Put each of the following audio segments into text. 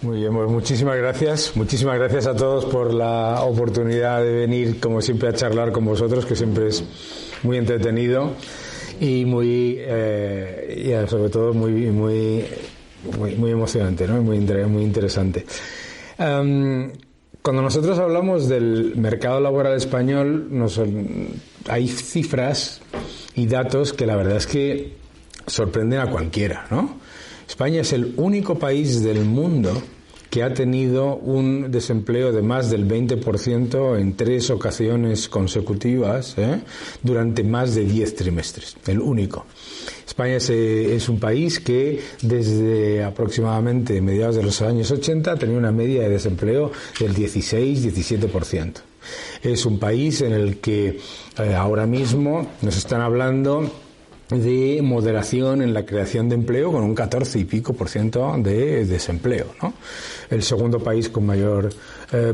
Muy bien, pues muchísimas gracias a todos por la oportunidad de venir, como siempre, a charlar con vosotros, que siempre es muy entretenido y sobre todo muy emocionante, ¿no? Muy interesante. Cuando nosotros hablamos del mercado laboral español, hay cifras y datos que la verdad es que sorprenden a cualquiera, ¿no? España es el único país del mundo que ha tenido un desempleo de más del 20% en 3 ocasiones consecutivas, durante más de 10 trimestres. El único. España es un país que desde aproximadamente mediados de los años 80 ha tenido una media de desempleo del 16-17%. Es un país en el que ahora mismo nos están hablando de moderación en la creación de empleo, con un 14 y pico % de desempleo, ¿no? El segundo país con mayor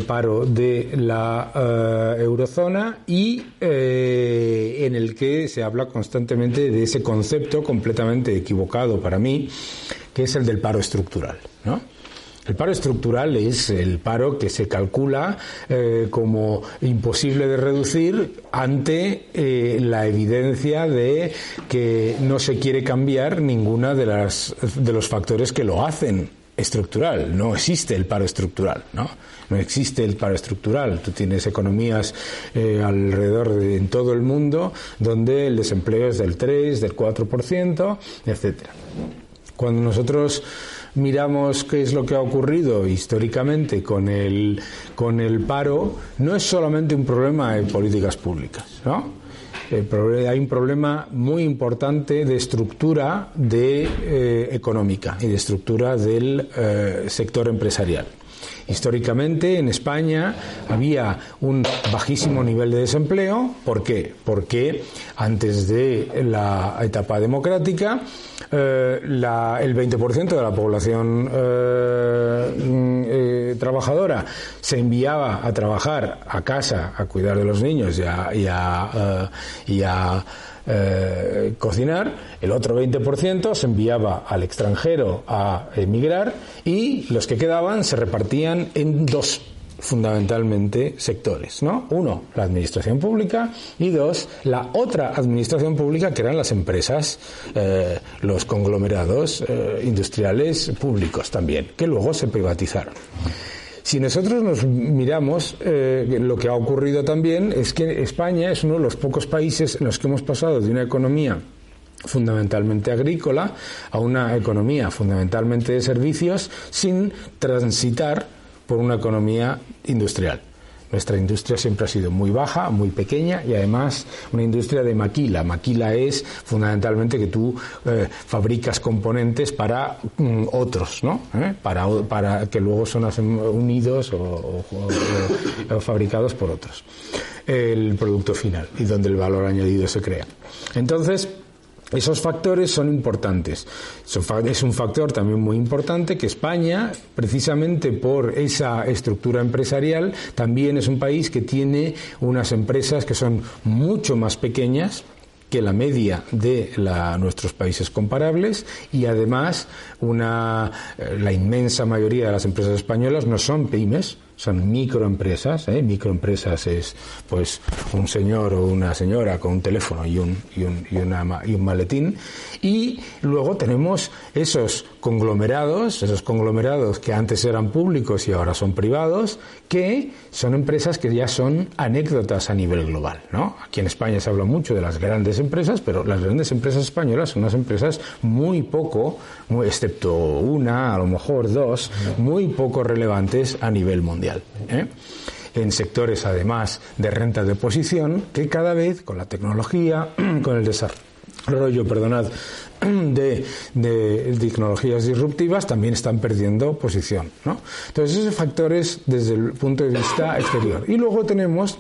paro de la eurozona y en el que se habla constantemente de ese concepto completamente equivocado para mí, que es el del paro estructural, ¿no? El paro estructural es el paro que se calcula como imposible de reducir ante la evidencia de que no se quiere cambiar ninguna de los factores que lo hacen estructural. No existe el paro estructural, ¿no? No existe el paro estructural. Tú tienes economías alrededor en todo el mundo donde el desempleo es del 3, del 4%, etcétera. Cuando nosotros miramos qué es lo que ha ocurrido históricamente con el paro, no es solamente un problema de políticas públicas, ¿no? Hay un problema muy importante de estructura económica y de estructura del sector empresarial. Históricamente en España había un bajísimo nivel de desempleo. ¿Por qué? Porque antes de la etapa democrática el 20% de la población trabajadora se enviaba a trabajar a casa, a cuidar de los niños y a cocinar. El otro 20% se enviaba al extranjero a emigrar, y los que quedaban se repartían en dos fundamentalmente sectores, ¿no? Uno, la administración pública, y dos, la otra administración pública, que eran las empresas, los conglomerados industriales públicos también, que luego se privatizaron. Si nosotros nos miramos, lo que ha ocurrido también es que España es uno de los pocos países en los que hemos pasado de una economía fundamentalmente agrícola a una economía fundamentalmente de servicios, sin transitar por una economía industrial. Nuestra industria siempre ha sido muy baja, muy pequeña, y además una industria de maquila. Maquila es fundamentalmente que tú fabricas componentes para otros, ¿no? Para que luego son unidos o fabricados por otros. El producto final, y donde el valor añadido se crea. Entonces, esos factores son importantes. Es un factor también muy importante que España, precisamente por esa estructura empresarial, también es un país que tiene unas empresas que son mucho más pequeñas que la media de nuestros países comparables, y además la inmensa mayoría de las empresas españolas no son pymes, son microempresas. Microempresas es pues un señor o una señora con un teléfono y un maletín. Y luego tenemos esos conglomerados que antes eran públicos y ahora son privados, que son empresas que ya son anécdotas a nivel global, ¿no? Aquí en España se habla mucho de las grandes empresas, pero las grandes empresas españolas son unas empresas excepto una, a lo mejor dos, muy poco relevantes a nivel mundial, en sectores además de renta de posición, que cada vez con la tecnología, con el desarrollo, de tecnologías disruptivas, también están perdiendo posición, ¿no? Entonces, esos factores desde el punto de vista exterior. Y luego tenemos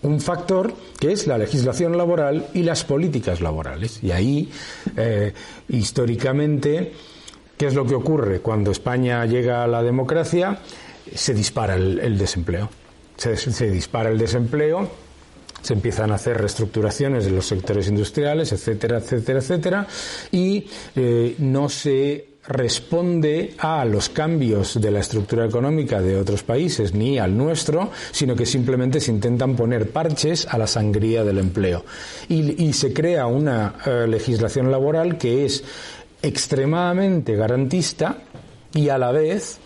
un factor que es la legislación laboral y las políticas laborales. Y ahí, históricamente, ¿qué es lo que ocurre? Cuando España llega a la democracia, se dispara el desempleo. Se dispara el desempleo, se empiezan a hacer reestructuraciones de los sectores industriales, etcétera, etcétera, etcétera, y no se responde a los cambios de la estructura económica de otros países ni al nuestro, sino que simplemente se intentan poner parches a la sangría del empleo. Y se crea una legislación laboral que es extremadamente garantista y a la vez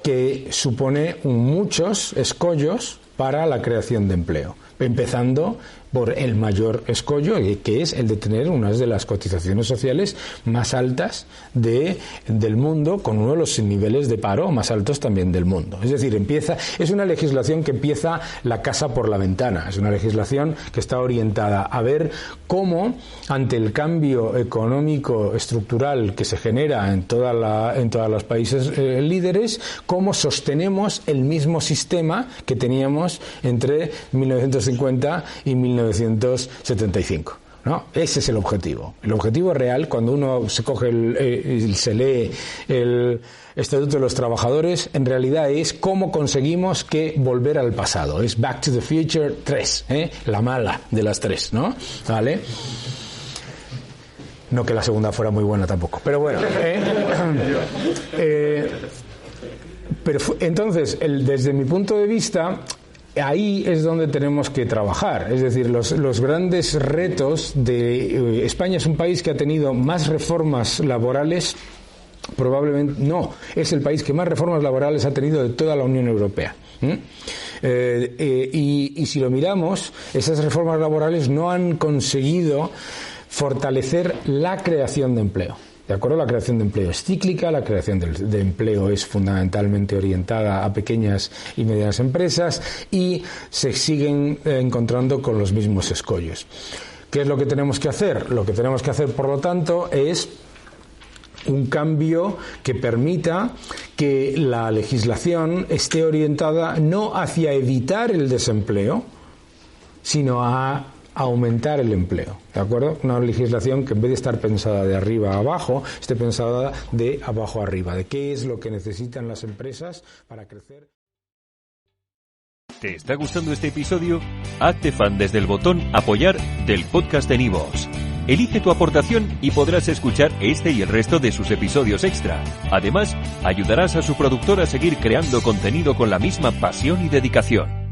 que supone muchos escollos para la creación de empleo, empezando por el mayor escollo, que es el de tener unas de las cotizaciones sociales más altas del mundo, con uno de los niveles de paro más altos también del mundo. Es decir, es una legislación que empieza la casa por la ventana, es una legislación que está orientada a ver cómo, ante el cambio económico estructural que se genera en todos los países líderes, cómo sostenemos el mismo sistema que teníamos entre 1950 y 1975. ¿No? Ese es el objetivo. El objetivo real, cuando uno se lee el Estatuto de los Trabajadores, en realidad es cómo conseguimos volver al pasado. Es Back to the Future 3, la mala de las tres, ¿no? ¿Vale? No que la segunda fuera muy buena tampoco, pero bueno. Pero entonces, desde mi punto de vista, ahí es donde tenemos que trabajar. Es decir, los grandes retos de España es un país que ha tenido más reformas laborales, probablemente no, es el país que más reformas laborales ha tenido de toda la Unión Europea. Y si lo miramos, esas reformas laborales no han conseguido fortalecer la creación de empleo. ¿De acuerdo? La creación de empleo es cíclica, la creación de empleo es fundamentalmente orientada a pequeñas y medianas empresas y se siguen encontrando con los mismos escollos. ¿Qué es lo que tenemos que hacer? Lo que tenemos que hacer, por lo tanto, es un cambio que permita que la legislación esté orientada no hacia evitar el desempleo, sino a aumentar el empleo, ¿de acuerdo? Una legislación que en vez de estar pensada de arriba a abajo, esté pensada de abajo a arriba, de qué es lo que necesitan las empresas para crecer. ¿Te está gustando este episodio? Hazte fan desde el botón Apoyar del podcast de Nivos. Elige tu aportación y podrás escuchar este y el resto de sus episodios extra. Además, ayudarás a su productor a seguir creando contenido con la misma pasión y dedicación.